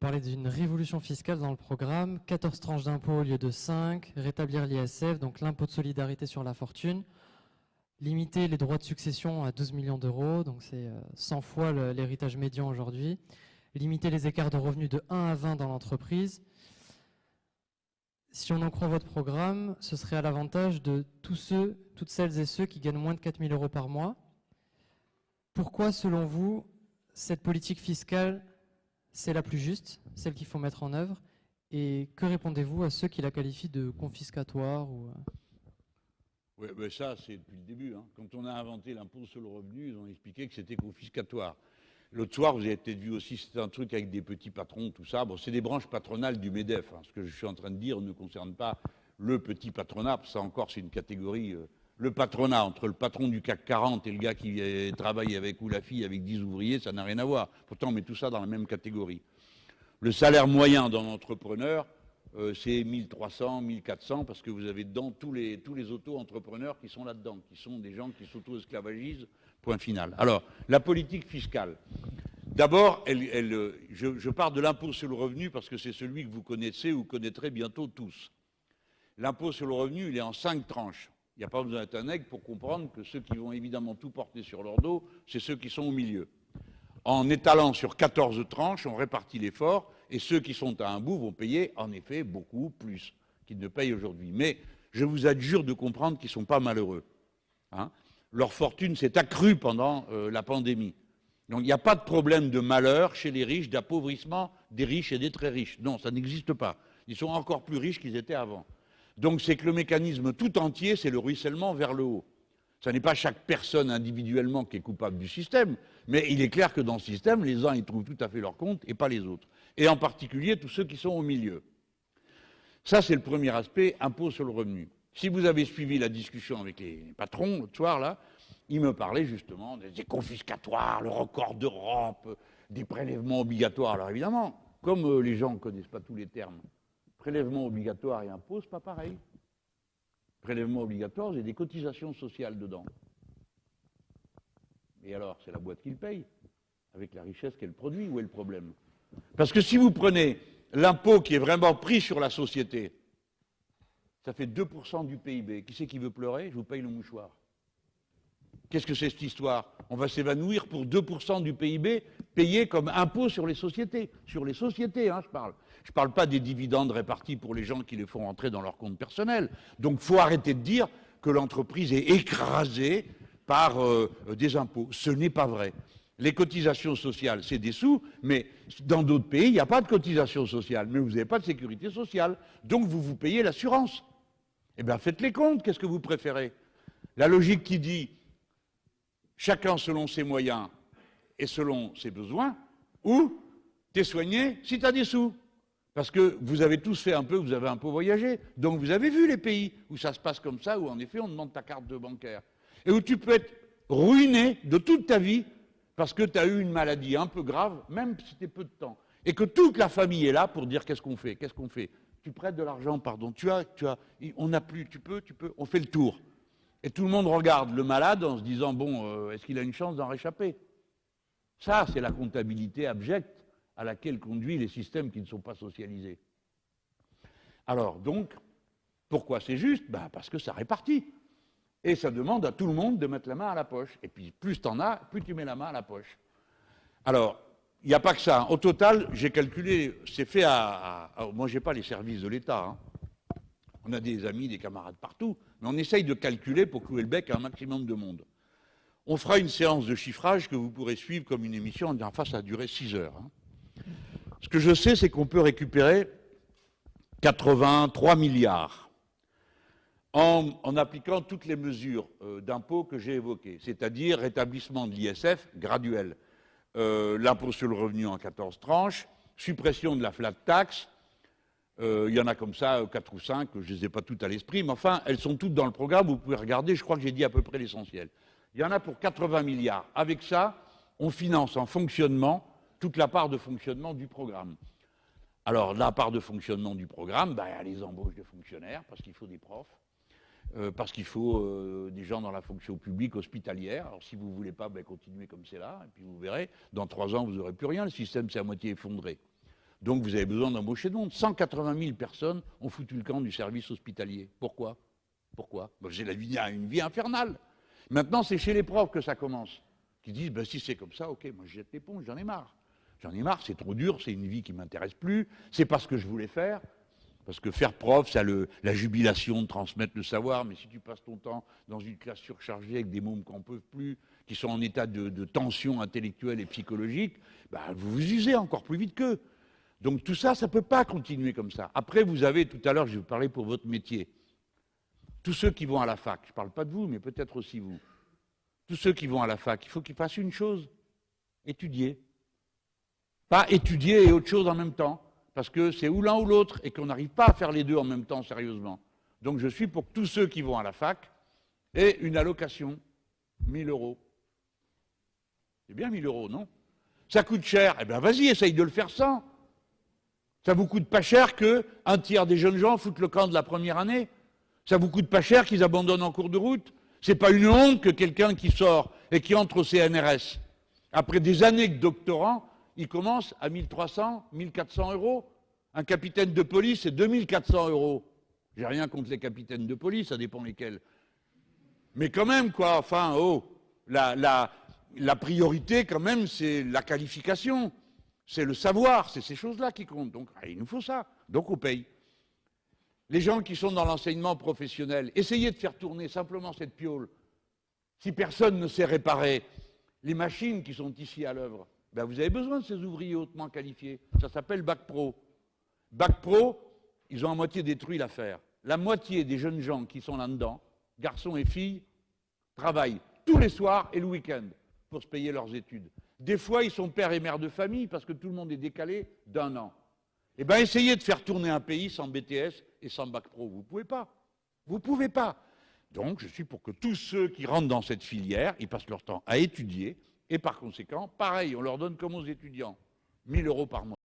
parlez d'une révolution fiscale dans le programme, 14 tranches d'impôts au lieu de 5, rétablir l'ISF, donc l'impôt de solidarité sur la fortune, limiter les droits de succession à 12 millions d'euros, donc c'est 100 fois l'héritage médian aujourd'hui, limiter les écarts de revenus de 1 à 20 dans l'entreprise. Si on en croit votre programme, ce serait à l'avantage de toutes celles et ceux qui gagnent moins de 4 000 euros par mois. Pourquoi, selon vous, cette politique fiscale, c'est la plus juste, celle qu'il faut mettre en œuvre? Et que répondez-vous à ceux qui la qualifient de confiscatoire ou... Oui, mais ça, c'est depuis le début. Hein. Quand on a inventé l'impôt sur le revenu, ils ont expliqué que c'était confiscatoire. L'autre soir, vous avez peut-être vu aussi, c'était un truc avec des petits patrons, tout ça. Bon, c'est des branches patronales du MEDEF. Hein. Ce que je suis en train de dire ne concerne pas le petit patronat, parce que ça encore, c'est une catégorie. Le patronat, entre le patron du CAC 40 et le gars qui travaille avec, ou la fille avec 10 ouvriers, ça n'a rien à voir. Pourtant, on met tout ça dans la même catégorie. Le salaire moyen d'un entrepreneur, c'est 1300, 1400, parce que vous avez dedans tous les auto-entrepreneurs qui sont là-dedans, qui sont des gens qui s'auto-esclavagisent, point final. Alors, la politique fiscale. D'abord, je pars de l'impôt sur le revenu parce que c'est celui que vous connaissez ou connaîtrez bientôt tous. L'impôt sur le revenu, il est en 5 tranches. Il n'y a pas besoin d'être un aigle pour comprendre que ceux qui vont évidemment tout porter sur leur dos, c'est ceux qui sont au milieu. En étalant sur 14 tranches, on répartit l'effort, et ceux qui sont à un bout vont payer, en effet, beaucoup plus qu'ils ne payent aujourd'hui. Mais je vous adjure de comprendre qu'ils ne sont pas malheureux. Hein. Leur fortune s'est accrue pendant la pandémie. Donc il n'y a pas de problème de malheur chez les riches, d'appauvrissement des riches et des très riches. Non, ça n'existe pas. Ils sont encore plus riches qu'ils étaient avant. Donc c'est que le mécanisme tout entier, c'est le ruissellement vers le haut. Ce n'est pas chaque personne individuellement qui est coupable du système, mais il est clair que dans ce système, les uns y trouvent tout à fait leur compte et pas les autres. Et en particulier tous ceux qui sont au milieu. Ça, c'est le premier aspect, impôt sur le revenu. Si vous avez suivi la discussion avec les patrons l'autre soir, là, ils me parlaient justement des confiscatoires, le record d'Europe, des prélèvements obligatoires. Alors évidemment, comme les gens ne connaissent pas tous les termes, prélèvement obligatoire et impôt, c'est pas pareil. Prélèvement obligatoire, j'ai des cotisations sociales dedans. Et alors, c'est la boîte qui le paye, avec la richesse qu'elle produit. Où est le problème? Parce que si vous prenez l'impôt qui est vraiment pris sur la société, ça fait 2% du PIB. Qui c'est qui veut pleurer? Je vous paye le mouchoir. Qu'est-ce que c'est cette histoire? On va s'évanouir pour 2% du PIB payé comme impôt sur les sociétés. Sur les sociétés, hein, je parle. Je ne parle pas des dividendes répartis pour les gens qui les font rentrer dans leur compte personnel. Donc il faut arrêter de dire que l'entreprise est écrasée par des impôts. Ce n'est pas vrai. Les cotisations sociales, c'est des sous, mais dans d'autres pays, il n'y a pas de cotisation sociale. Mais vous n'avez pas de sécurité sociale. Donc vous payez l'assurance. Eh bien faites les comptes, qu'est-ce que vous préférez? La logique qui dit chacun selon ses moyens et selon ses besoins, ou t'es soigné si t'as des sous. Parce que vous avez tous fait un peu, vous avez un peu voyagé. Donc vous avez vu les pays où ça se passe comme ça, où en effet on demande ta carte de bancaire. Et où tu peux être ruiné de toute ta vie parce que tu as eu une maladie un peu grave, même si c'était peu de temps. Et que toute la famille est là pour dire qu'est-ce qu'on fait, qu'est-ce qu'on fait. Tu prêtes de l'argent, pardon, on n'a plus, tu peux, on fait le tour. Et tout le monde regarde le malade en se disant, bon, est-ce qu'il a une chance d'en réchapper? Ça, c'est la comptabilité abjecte à laquelle conduisent les systèmes qui ne sont pas socialisés. Alors, donc, pourquoi c'est juste? Ben, parce que ça répartit. Et ça demande à tout le monde de mettre la main à la poche. Et puis, plus tu en as, plus tu mets la main à la poche. Alors, il n'y a pas que ça. Au total, j'ai calculé, c'est fait moi, je n'ai pas les services de l'État. Hein. On a des amis, des camarades partout, mais on essaye de calculer pour clouer le bec à un maximum de monde. On fera une séance de chiffrage que vous pourrez suivre comme une émission. Enfin, ça a duré 6 heures. Hein. Ce que je sais, c'est qu'on peut récupérer 83 milliards en appliquant toutes les mesures d'impôt que j'ai évoquées, c'est-à-dire rétablissement de l'ISF graduel, l'impôt sur le revenu en 14 tranches, suppression de la flat tax, il y en a comme ça 4 ou 5, je ne les ai pas toutes à l'esprit, mais enfin, elles sont toutes dans le programme, vous pouvez regarder, je crois que j'ai dit à peu près l'essentiel. Il y en a pour 80 milliards. Avec ça, on finance en fonctionnement toute la part de fonctionnement du programme. Alors, la part de fonctionnement du programme, ben, il y a les embauches de fonctionnaires, parce qu'il faut des profs, parce qu'il faut des gens dans la fonction publique hospitalière. Alors, si vous ne voulez pas, ben, continuez comme c'est là, et puis vous verrez, dans 3 ans, vous n'aurez plus rien, le système s'est à moitié effondré. Donc vous avez besoin d'embaucher de monde. 180 000 personnes ont foutu le camp du service hospitalier. Pourquoi? Pourquoi? J'ai une vie infernale. Maintenant, c'est chez les profs que ça commence. Qui disent, ben, si c'est comme ça, ok, moi je jette l'éponge, j'en ai marre. J'en ai marre, c'est trop dur, c'est une vie qui ne m'intéresse plus, c'est pas ce que je voulais faire. Parce que faire prof, ça a la jubilation de transmettre le savoir, mais si tu passes ton temps dans une classe surchargée avec des mômes qu'on ne peut plus, qui sont en état de tension intellectuelle et psychologique, bah, vous vous usez encore plus vite qu'eux. Donc tout ça, ça ne peut pas continuer comme ça. Après, vous avez, tout à l'heure, je vais vous parler pour votre métier. Tous ceux qui vont à la fac, je ne parle pas de vous, mais peut-être aussi vous. Tous ceux qui vont à la fac, il faut qu'ils fassent une chose, étudier. Pas étudier et autre chose en même temps. Parce que c'est ou l'un ou l'autre, et qu'on n'arrive pas à faire les deux en même temps, sérieusement. Donc je suis pour que tous ceux qui vont à la fac aient une allocation, 1 000 €. C'est bien 1 000 €, non? Ça coûte cher, eh bien vas-y, essaye de le faire sans. Ça vous coûte pas cher qu'un tiers des jeunes gens foutent le camp de la première année. Ça vous coûte pas cher qu'ils abandonnent en cours de route. C'est pas une honte que quelqu'un qui sort et qui entre au CNRS, après des années de doctorat, il commence à 1 300, 1 400 €. Un capitaine de police, c'est 2 400 €. J'ai rien contre les capitaines de police, ça dépend lesquels. Mais quand même, quoi, enfin, oh, la priorité, quand même, c'est la qualification. C'est le savoir, c'est ces choses-là qui comptent. Donc, il nous faut ça. Donc, on paye. Les gens qui sont dans l'enseignement professionnel, essayez de faire tourner simplement cette piole. Si personne ne sait réparer les machines qui sont ici à l'œuvre, ben vous avez besoin de ces ouvriers hautement qualifiés. Ça s'appelle Bac Pro. Bac Pro, ils ont à moitié détruit l'affaire. La moitié des jeunes gens qui sont là-dedans, garçons et filles, travaillent tous les soirs et le week-end pour se payer leurs études. Des fois, ils sont pères et mères de famille parce que tout le monde est décalé d'1 an. Eh bien, essayez de faire tourner un pays sans BTS et sans Bac Pro. Vous ne pouvez pas. Vous ne pouvez pas. Donc, je suis pour que tous ceux qui rentrent dans cette filière, ils passent leur temps à étudier. Et par conséquent, pareil, on leur donne comme aux étudiants, 1 000 € par mois.